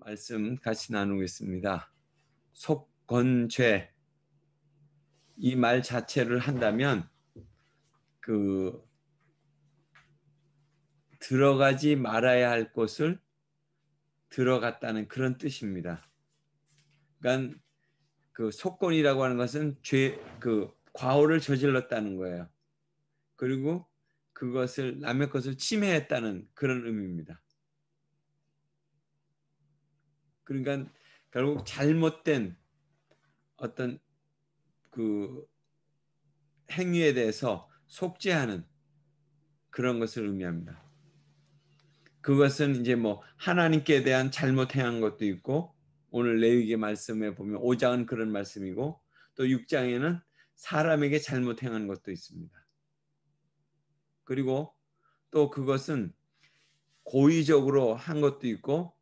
말씀 같이 나누겠습니다. 속건죄 이 말 자체를 한다면 들어가지 말아야 할 곳을 들어갔다는 그런 뜻입니다. 그러니까 속건이라고 하는 것은 과오를 저질렀다는 거예요. 그리고 그것을 남의 것을 침해했다는 그런 의미입니다. 그러니까 결국 잘못된 어떤 행위에 대해서 속죄하는 그런 것을 의미합니다. 그것은 이제 하나님께 대한 잘못 행한 것도 있고, 오늘 레위기 말씀에 보면 5장은 그런 말씀이고, 또 6장에는 사람에게 잘못 행한 것도 있습니다. 그리고 또 그것은 고의적으로 한 것도 있고,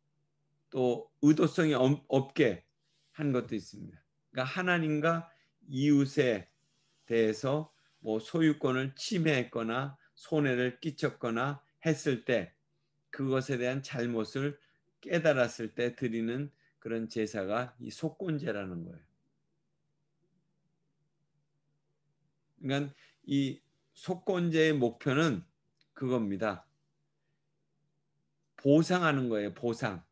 또 의도성이 없게 한 것도 있습니다. 그러니까 하나님과 이웃에 대해서 소유권을 침해했거나 손해를 끼쳤거나 했을 때 그것에 대한 잘못을 깨달았을 때 드리는 그런 제사가 이 속건제라는 거예요. 그러니까 이 속건제의 목표는 그겁니다. 보상하는 거예요. 보상.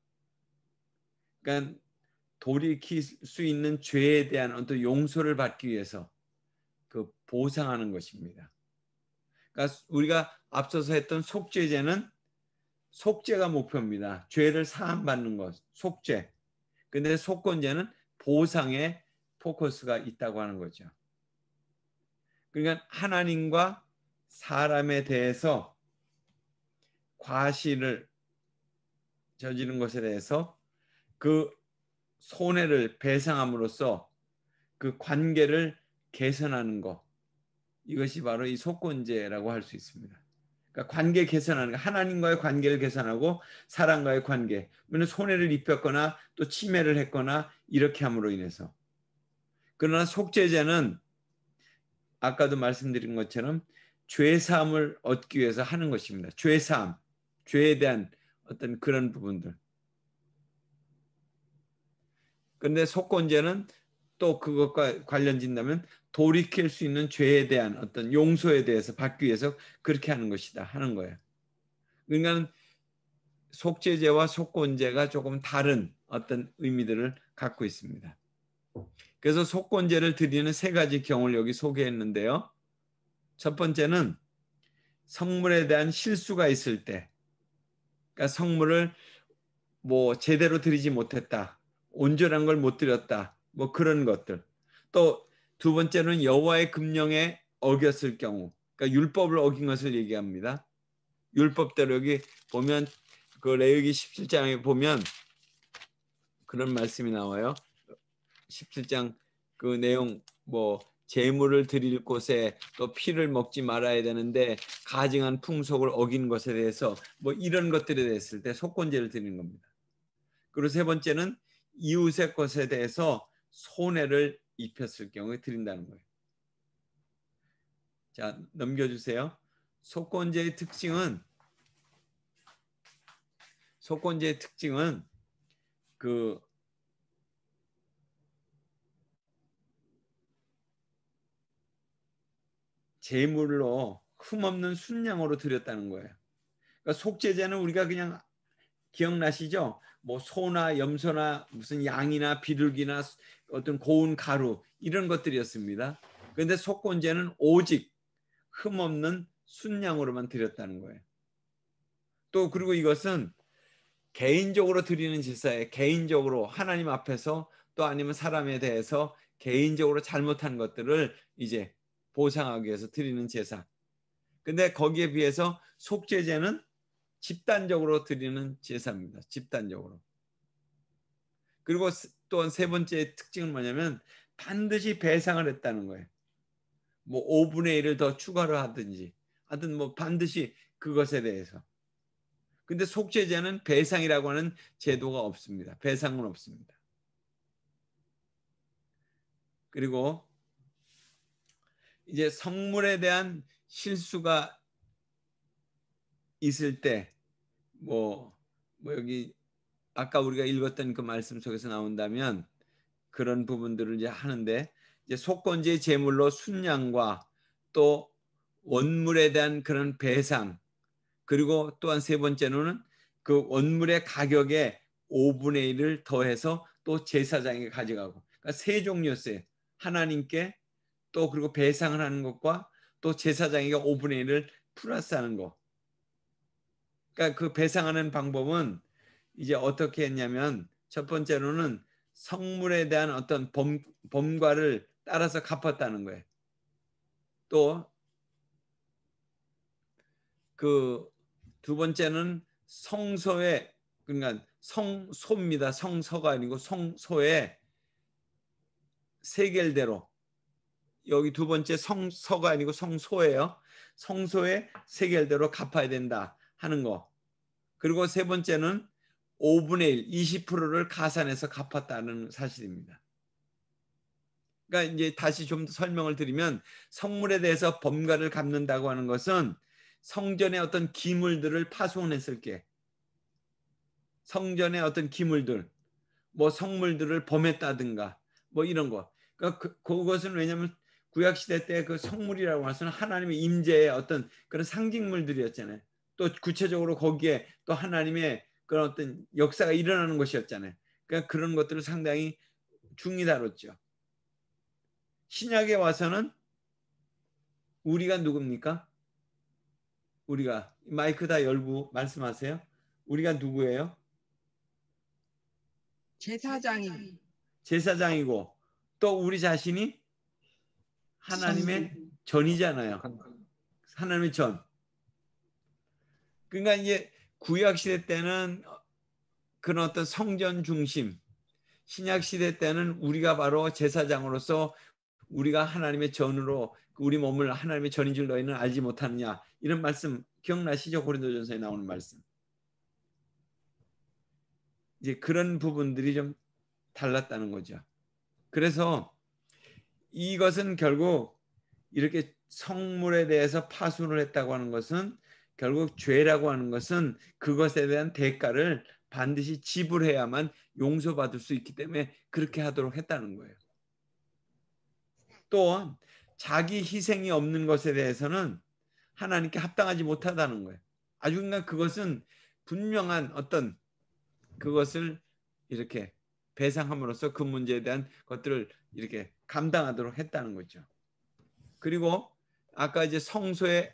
그러니까 돌이킬 수 있는 죄에 대한 어떤 용서를 받기 위해서 보상하는 것입니다. 그러니까 우리가 앞서서 했던 속죄제는 속죄가 목표입니다. 죄를 사함받는 것, 속죄. 근데 속건제는 보상에 포커스가 있다고 하는 거죠. 그러니까 하나님과 사람에 대해서 과실을 저지른 것에 대해서 그 손해를 배상함으로써 그 관계를 개선하는 것, 이것이 바로 이 속건제라고 할 수 있습니다. 그러니까 관계 개선하는 거, 하나님과의 관계를 개선하고 사람과의 관계, 왜냐하면 손해를 입혔거나 또 침해를 했거나 이렇게 함으로 인해서. 그러나 속죄제는 아까도 말씀드린 것처럼 죄사함을 얻기 위해서 하는 것입니다. 죄사함, 죄에 대한 어떤 그런 부분들. 그런데 속건제는 또 그것과 관련진다면 돌이킬 수 있는 죄에 대한 어떤 용서에 대해서 받기 위해서 그렇게 하는 것이다 하는 거예요. 그러니까 속죄제와 속건제가 조금 다른 어떤 의미들을 갖고 있습니다. 그래서 속건제를 드리는 세 가지 경우를 여기 소개했는데요. 첫 번째는 성물에 대한 실수가 있을 때, 그러니까 성물을 제대로 드리지 못했다, 온전한 걸 못 드렸다, 그런 것들. 또 두 번째는 여호와의 금령에 어겼을 경우, 그러니까 율법을 어긴 것을 얘기합니다. 율법대로 여기 보면 레위기 17장에 보면 그런 말씀이 나와요. 17장 그 내용 제물을 드릴 곳에 또 피를 먹지 말아야 되는데 가증한 풍속을 어긴 것에 대해서 이런 것들에 대했을 때 속건제를 드리는 겁니다. 그리고 세 번째는 이웃의 것에 대해서 손해를 입혔을 경우에 드린다는 거예요. 자, 넘겨주세요. 속건제의 특징은 제물로 흠없는 순양으로 드렸다는 거예요. 그러니까 속죄제는 우리가 그냥 기억나시죠? 소나 염소나 무슨 양이나 비둘기나 어떤 고운 가루 이런 것들이었습니다. 그런데 속건제는 오직 흠없는 순양으로만 드렸다는 거예요. 또 그리고 이것은 개인적으로 드리는 제사에 개인적으로 하나님 앞에서 또 아니면 사람에 대해서 개인적으로 잘못한 것들을 이제 보상하기 위해서 드리는 제사. 근데 거기에 비해서 속죄제는 집단적으로 드리는 제사입니다. 집단적으로. 그리고 또 세 번째 특징은 뭐냐면 반드시 배상을 했다는 거예요. 5분의 1을 더 추가로 하든지 하여튼 반드시 그것에 대해서. 근데 속죄제는 배상이라고 하는 제도가 없습니다. 배상은 없습니다. 그리고 이제 성물에 대한 실수가 있을 때 여기 아까 우리가 읽었던 그 말씀 속에서 나온다면 그런 부분들을 이제 하는데, 이제 속건제 제물로 순양과 또 원물에 대한 그런 배상, 그리고 또한 세 번째로는 그 원물의 가격에 5분의 1을 더해서 또 제사장에게 가져가고, 그러니까 세 종류였어요. 하나님께, 또 그리고 배상을 하는 것과 또 제사장에게 5분의 1을 플러스하는 거. 그러니까 그 배상하는 방법은 이제 어떻게 했냐면, 첫 번째로는 성물에 대한 어떤 범과를 따라서 갚았다는 거예요. 또 그 두 번째는 성소의, 그러니까 성소입니다. 성서가 아니고 성소의 세겔대로, 여기 두 번째 성서가 아니고 성소예요. 성소의 세겔대로 갚아야 된다 하는 거. 그리고 세 번째는 5분의 1, 20%를 가산해서 갚았다는 사실입니다. 그러니까 이제 다시 좀 더 설명을 드리면, 성물에 대해서 범가를 갚는다고 하는 것은 성전의 어떤 기물들을 파손했을 게, 성전의 어떤 기물들, 뭐 성물들을 범했다든가 뭐 이런 거. 그러니까 그것은 왜냐하면 구약 시대 때 그 성물이라고 해서는 하나님의 임재의 어떤 그런 상징물들이었잖아요. 또 구체적으로 거기에 또 하나님의 그런 어떤 역사가 일어나는 것이었잖아요. 그러니까 그런 것들을 상당히 중히 다뤘죠. 신약에 와서는 우리가 누굽니까? 우리가 마이크 다 열고 말씀하세요. 우리가 누구예요? 제사장이 제사장이고, 또 우리 자신이 하나님의 전이잖아요. 하나님의 전. 그러니까 이제 구약 시대 때는 그런 어떤 성전 중심, 신약 시대 때는 우리가 바로 제사장으로서 우리가 하나님의 전으로 우리 몸을 하나님의 전인 줄 너희는 알지 못하느냐, 이런 말씀 기억나시죠? 고린도전서에 나오는 말씀. 이제 그런 부분들이 좀 달랐다는 거죠. 그래서 이것은 결국 이렇게 성물에 대해서 파손을 했다고 하는 것은, 결국 죄라고 하는 것은 그것에 대한 대가를 반드시 지불해야만 용서받을 수 있기 때문에 그렇게 하도록 했다는 거예요. 또 자기 희생이 없는 것에 대해서는 하나님께 합당하지 못하다는 거예요. 아주 그러니까 그것은 분명한 어떤 그것을 이렇게 배상함으로써 그 문제에 대한 것들을 이렇게 감당하도록 했다는 거죠. 그리고 아까 이제 성소의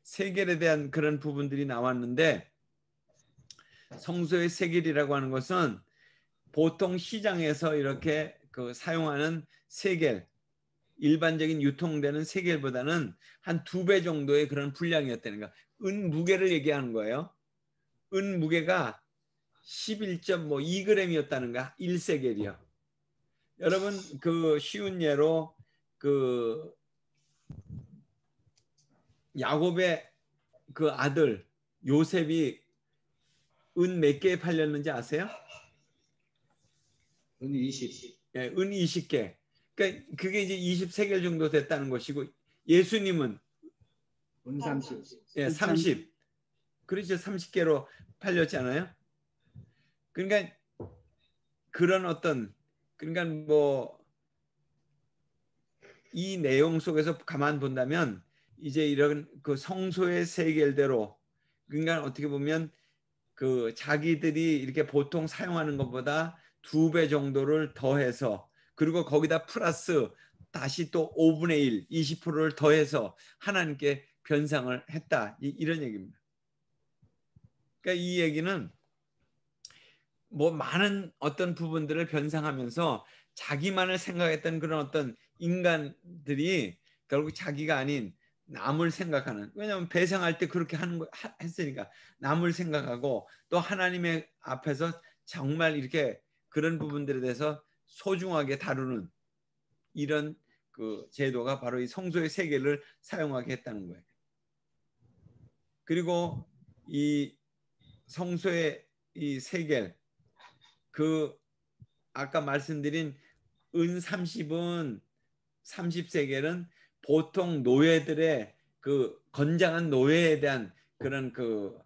세겔에 대한 그런 부분들이 나왔는데, 성소의 세겔이라고 하는 것은 보통 시장에서 이렇게 그 사용하는 세겔, 일반적인 유통되는 세겔보다는 한 2배 정도의 그런 분량이었다는 거. 은 무게를 얘기하는 거예요. 은 무게가 11.2g이었다는가, 1세겔이요. 여러분 그 쉬운 예로 그 야곱의 그 아들 요셉이 은 몇 개에 팔렸는지 아세요? 은 20. 예, 은 20개. 그러니까 그게 이제 20세겔 정도 됐다는 것이고, 예수님은 은 30. 예, 30. 그렇죠. 30개로 팔렸잖아요. 그러니까 그런 어떤, 그러니까 뭐 이 내용 속에서 가만 본다면 이제 이런 그 성소의 세겔대로, 그러니까 어떻게 보면 그 자기들이 이렇게 보통 사용하는 것보다 2배 정도를 더해서, 그리고 거기다 플러스 다시 또 5분의 1, 20%를 더해서 하나님께 변상을 했다, 이런 얘기입니다. 그러니까 이 얘기는 뭐 많은 어떤 부분들을 변상하면서 자기만을 생각했던 그런 어떤 인간들이 결국 자기가 아닌 남을 생각하는, 왜냐하면 배상할 때 그렇게 하는 거 했으니까 남을 생각하고, 또 하나님의 앞에서 정말 이렇게 그런 부분들에 대해서 소중하게 다루는 이런 그 제도가 바로 이 성소의 세계를 사용하게 했다는 거예요. 그리고 이 성소의 이 세겔, 그 아까 말씀드린 은 30은 30세겔은 보통 노예들의 그 건장한 노예에 대한 그런 그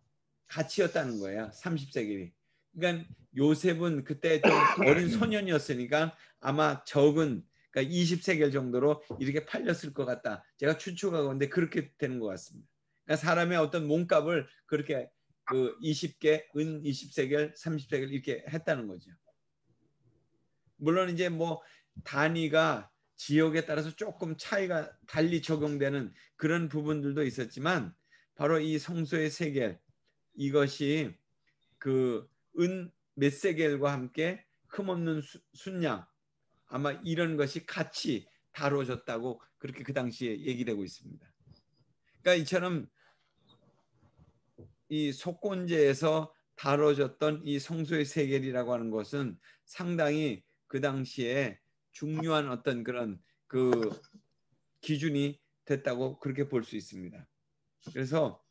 가치였다는 거예요. 30세겔이. 그러니까 요셉은 그때 좀 어린 소년이었으니까 아마 적은 그러니까 20세겔 정도로 이렇게 팔렸을 것 같다. 제가 추측하건데 그렇게 되는 것 같습니다. 그러니까 사람의 어떤 몸값을 그렇게 그 20개, 은 20세겔, 30세겔 이렇게 했다는 거죠. 물론 이제 뭐 단위가 지역에 따라서 조금 차이가 달리 적용되는 그런 부분들도 있었지만 바로 이 성소의 세겔 이것이 그 은 몇 세겔과 함께 흠없는 순양 아마 이런 것이 같이 다뤄졌다고 그렇게 그 당시에 얘기되고 있습니다. 그러니까 이처럼 이 속건제에서 다뤄졌던 이 성소의 세겔이라고 하는 것은 상당히 그 당시에 중요한 어떤 그런 그 기준이 됐다고 그렇게 볼 수 있습니다. 그래서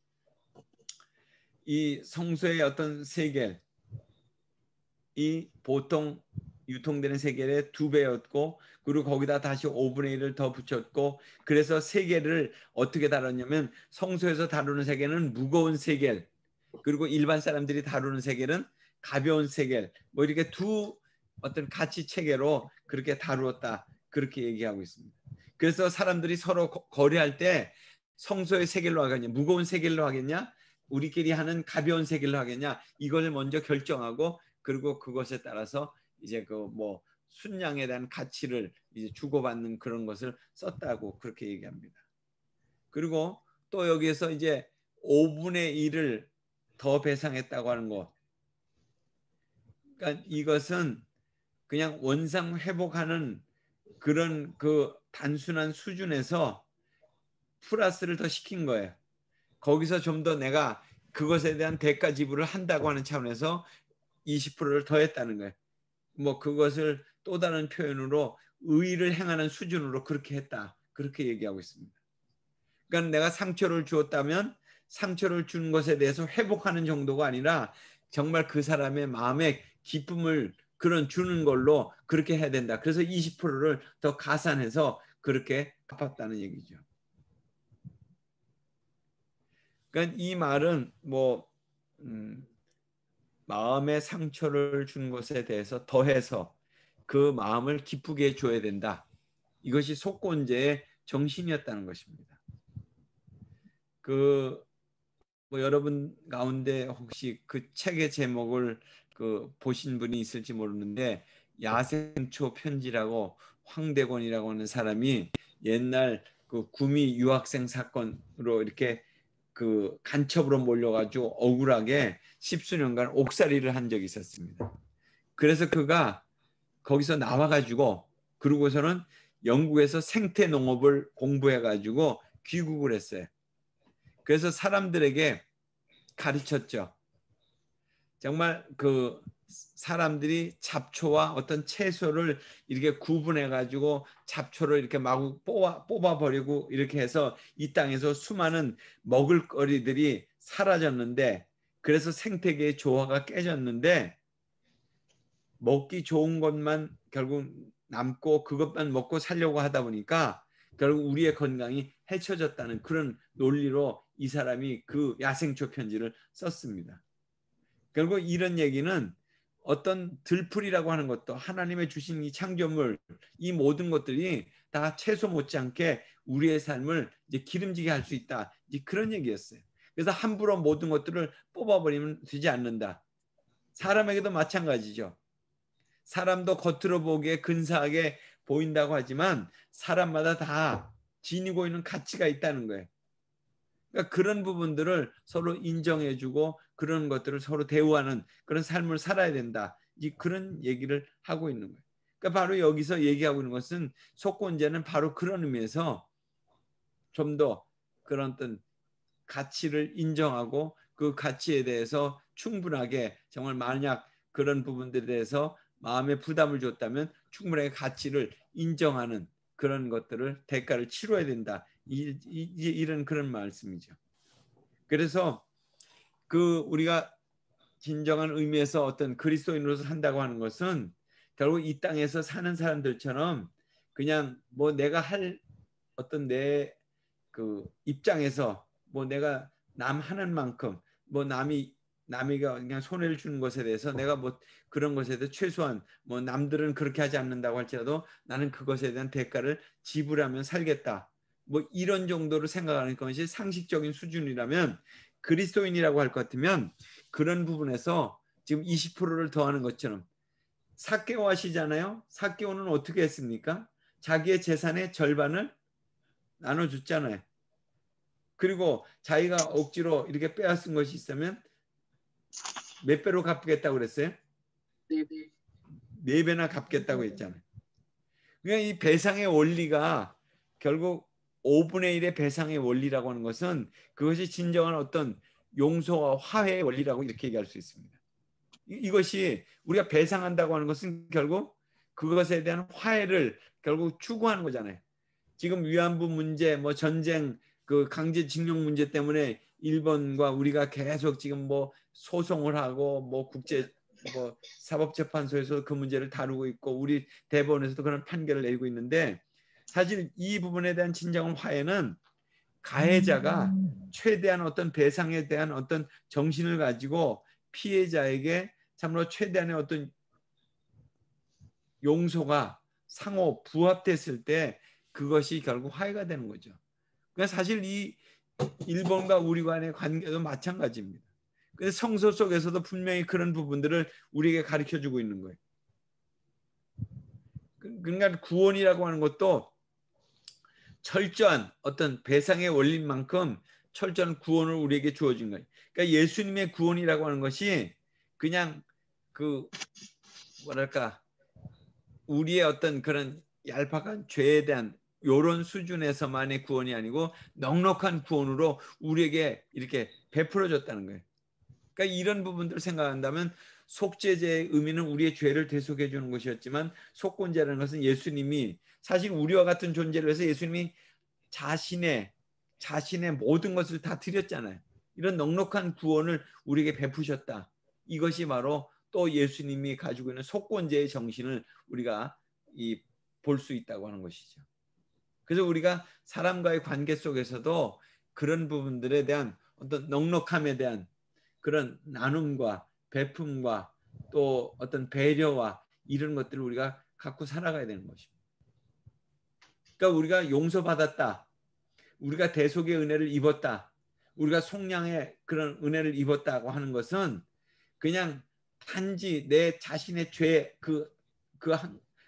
이 성소의 어떤 세겔이 보통 유통되는 세겔의 2배였고 그리고 거기다 다시 5분의 1을 더 붙였고 그래서 세겔을 어떻게 다뤘냐면 성소에서 다루는 세겔은 무거운 세겔 그리고 일반 사람들이 다루는 세겔은 가벼운 세겔 뭐 이렇게 두 어떤 가치 체계로 그렇게 다루었다 그렇게 얘기하고 있습니다. 그래서 사람들이 서로 거래할 때 성소의 세겔로 하겠냐 무거운 세겔로 하겠냐 우리끼리 하는 가벼운 세겔로 하겠냐 이걸 먼저 결정하고 그리고 그것에 따라서 이제 그 뭐 순양에 대한 가치를 이제 주고받는 그런 것을 썼다고 그렇게 얘기합니다. 그리고 또 여기에서 이제 5분의 1을 더 배상했다고 하는 것. 그러니까 이것은 그냥 원상 회복하는 그런 그 단순한 수준에서 플러스를 더 시킨 거예요. 거기서 좀 더 내가 그것에 대한 대가 지불을 한다고 하는 차원에서 20%를 더했다는 거예요. 뭐 그것을 또 다른 표현으로 의의를 행하는 수준으로 그렇게 했다. 그렇게 얘기하고 있습니다. 그러니까 내가 상처를 주었다면 상처를 준 것에 대해서 회복하는 정도가 아니라 정말 그 사람의 마음에 기쁨을 그런 주는 걸로 그렇게 해야 된다. 그래서 20%를 더 가산해서 그렇게 갚았다는 얘기죠. 그러니까 이 말은 뭐 마음의 상처를 준 것에 대해서 더해서 그 마음을 기쁘게 해줘야 된다. 이것이 속건제의 정신이었다는 것입니다. 그 뭐 여러분 가운데 혹시 그 책의 제목을 그 보신 분이 있을지 모르는데 야생초 편지라고 황대권이라고 하는 사람이 옛날 그 구미 유학생 사건으로 이렇게 그 간첩으로 몰려가지고 억울하게 10수년간 옥살이를 한 적이 있었습니다. 그래서 그가 거기서 나와가지고 그러고서는 영국에서 생태 농업을 공부해가지고 귀국을 했어요. 그래서 사람들에게 가르쳤죠. 정말 그 사람들이 잡초와 어떤 채소를 이렇게 구분해 가지고 잡초를 이렇게 마구 뽑아 버리고 이렇게 해서 이 땅에서 수많은 먹을거리들이 사라졌는데 그래서 생태계의 조화가 깨졌는데 먹기 좋은 것만 결국 남고 그것만 먹고 살려고 하다 보니까 결국 우리의 건강이 해쳐졌다는 그런 논리로 이 사람이 그 야생초 편지를 썼습니다. 결국 이런 얘기는 어떤 들풀이라고 하는 것도 하나님의 주신 이 창조물 이 모든 것들이 다 채소 못지않게 우리의 삶을 이제 기름지게 할 수 있다. 이제 그런 얘기였어요. 그래서 함부로 모든 것들을 뽑아버리면 되지 않는다. 사람에게도 마찬가지죠. 사람도 겉으로 보기에 근사하게 보인다고 하지만 사람마다 다 지니고 있는 가치가 있다는 거예요. 그러니까 그런 부분들을 서로 인정해주고 그런 것들을 서로 대우하는 그런 삶을 살아야 된다. 이 그런 얘기를 하고 있는 거예요. 그러니까 바로 여기서 얘기하고 있는 것은 속건제는 바로 그런 의미에서 좀 더 그런 어떤 가치를 인정하고 그 가치에 대해서 충분하게 정말 만약 그런 부분들에 대해서 마음의 부담을 줬다면 충분하게 가치를 인정하는 그런 것들을 대가를 치러야 된다. 이런 그런 말씀이죠. 그래서 그 우리가 진정한 의미에서 어떤 그리스도인으로서 산다고 하는 것은 결국 이 땅에서 사는 사람들처럼 그냥 뭐 내가 할 어떤 내 그 입장에서 뭐 내가 남 하는 만큼 뭐 남이 남에게 그냥 손해를 주는 것에 대해서 내가 뭐 그런 것에 대해 최소한 뭐 남들은 그렇게 하지 않는다고 할지라도 나는 그것에 대한 대가를 지불하면 살겠다. 뭐 이런 정도로 생각하는 것이 상식적인 수준이라면 그리스도인이라고 할 것 같으면 그런 부분에서 지금 20%를 더하는 것처럼 삭개오 하시잖아요. 삭개오는 어떻게 했습니까? 자기의 재산의 절반을 나눠줬잖아요. 그리고 자기가 억지로 이렇게 빼앗은 것이 있으면 몇 배로 갚겠다고 그랬어요? 네 배나 갚겠다고 했잖아요. 그러니까 이 배상의 원리가 결국 5분의 1의 배상의 원리라고 하는 것은 그것이 진정한 어떤 용서와 화해의 원리라고 이렇게 얘기할 수 있습니다. 이것이 우리가 배상한다고 하는 것은 결국 그것에 대한 화해를 결국 추구하는 거잖아요. 지금 위안부 문제, 뭐 전쟁, 그 강제징용 문제 때문에 일본과 우리가 계속 지금 뭐 소송을 하고 뭐 국제 뭐 사법재판소에서 그 문제를 다루고 있고 우리 대법원에서도 그런 판결을 내리고 있는데 사실 이 부분에 대한 진정한 화해는 가해자가 최대한 어떤 배상에 대한 어떤 정신을 가지고 피해자에게 참으로 최대한의 어떤 용서가 상호 부합됐을 때 그것이 결국 화해가 되는 거죠. 그러니까 사실 이 일본과 우리 간의 관계도 마찬가지입니다. 그래서 성서 속에서도 분명히 그런 부분들을 우리에게 가르쳐주고 있는 거예요. 그러니까 구원이라고 하는 것도 철저한 어떤 배상의 원리만큼 철저한 구원을 우리에게 주어진 거예요. 그러니까 예수님의 구원이라고 하는 것이 그냥 그 뭐랄까 우리의 어떤 그런 얄팍한 죄에 대한 이런 수준에서만의 구원이 아니고 넉넉한 구원으로 우리에게 이렇게 베풀어졌다는 거예요. 그러니까 이런 부분들을 생각한다면 속죄제의 의미는 우리의 죄를 대속해 주는 것이었지만 속건제라는 것은 예수님이 사실 우리와 같은 존재를 해서 예수님이 자신의 모든 것을 다 드렸잖아요. 이런 넉넉한 구원을 우리에게 베푸셨다. 이것이 바로 또 예수님이 가지고 있는 속건제의 정신을 우리가 볼 수 있다고 하는 것이죠. 그래서 우리가 사람과의 관계 속에서도 그런 부분들에 대한 어떤 넉넉함에 대한 그런 나눔과 베품과 또 어떤 배려와 이런 것들을 우리가 갖고 살아가야 되는 것입니다. 그러니까 우리가 용서받았다. 우리가 대속의 은혜를 입었다. 우리가 속량의 그런 은혜를 입었다고 하는 것은 그냥 단지 내 자신의 죄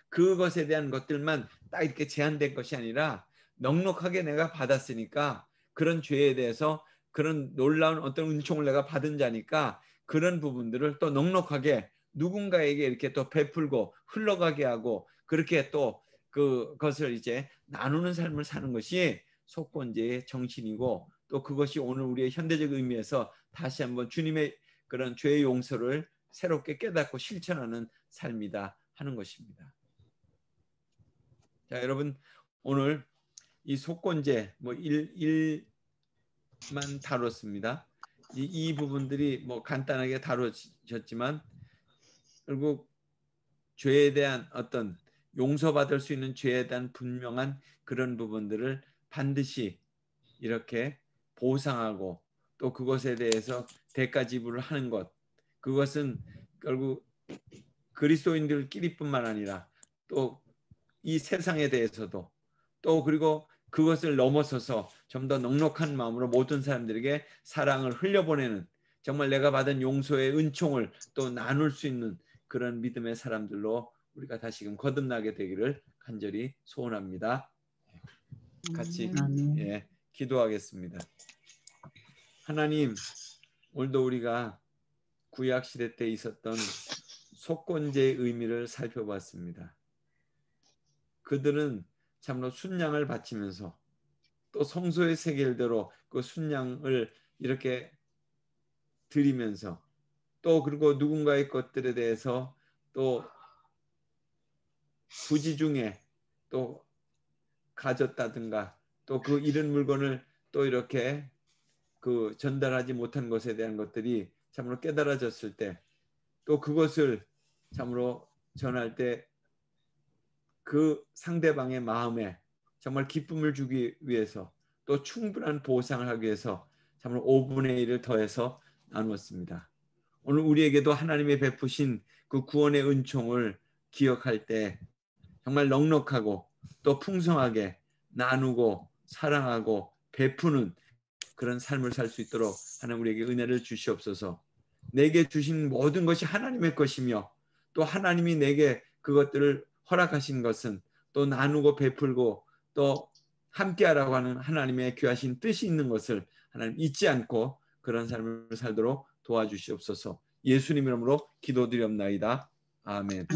그것에 대한 것들만 딱 이렇게 제한된 것이 아니라 넉넉하게 내가 받았으니까 그런 죄에 대해서 그런 놀라운 어떤 은총을 내가 받은 자니까 그런 부분들을 또 넉넉하게 누군가에게 이렇게 또 베풀고 흘러가게 하고 그렇게 또 그것을 이제 나누는 삶을 사는 것이 속건제의 정신이고 또 그것이 오늘 우리의 현대적 의미에서 다시 한번 주님의 그런 죄의 용서를 새롭게 깨닫고 실천하는 삶이다 하는 것입니다. 자, 여러분 오늘 이 속건제 뭐 일만 다뤘습니다. 이 부분들이 뭐 간단하게 다루어졌지만 결국 죄에 대한 어떤 용서받을 수 있는 죄에 대한 분명한 그런 부분들을 반드시 이렇게 보상하고 또 그것에 대해서 대가 지불을 하는 것 그것은 결국 그리스도인들끼리뿐만 아니라 또 이 세상에 대해서도 또 그리고 그것을 넘어서서 좀 더 넉넉한 마음으로 모든 사람들에게 사랑을 흘려보내는 정말 내가 받은 용서의 은총을 또 나눌 수 있는 그런 믿음의 사람들로 우리가 다시금 거듭나게 되기를 간절히 소원합니다. 같이 기도하겠습니다. 하나님, 오늘도 우리가 구약시대 때 있었던 속건제의 의미를 살펴봤습니다. 그들은 참으로 순양을 바치면서 또 성소의 세겔대로 그 순양을 이렇게 드리면서 또 그리고 누군가의 것들에 대해서 또 부지 중에 또 가졌다든가 또 그 잃은 물건을 또 이렇게 그 전달하지 못한 것에 대한 것들이 참으로 깨달아졌을 때 또 그것을 참으로 전할 때 그 상대방의 마음에 정말 기쁨을 주기 위해서 또 충분한 보상을 하기 위해서 참으로 5분의 1을 더해서 나누었습니다. 오늘 우리에게도 하나님의 베푸신 그 구원의 은총을 기억할 때 정말 넉넉하고 또 풍성하게 나누고 사랑하고 베푸는 그런 삶을 살 수 있도록 하나님 우리에게 은혜를 주시옵소서. 내게 주신 모든 것이 하나님의 것이며 또 하나님이 내게 그것들을 허락하신 것은 또 나누고 베풀고 또 함께하라고 하는 하나님의 귀하신 뜻이 있는 것을 하나님 잊지 않고 그런 삶을 살도록 도와주시옵소서. 예수님 이름으로 기도드리옵나이다. 아멘.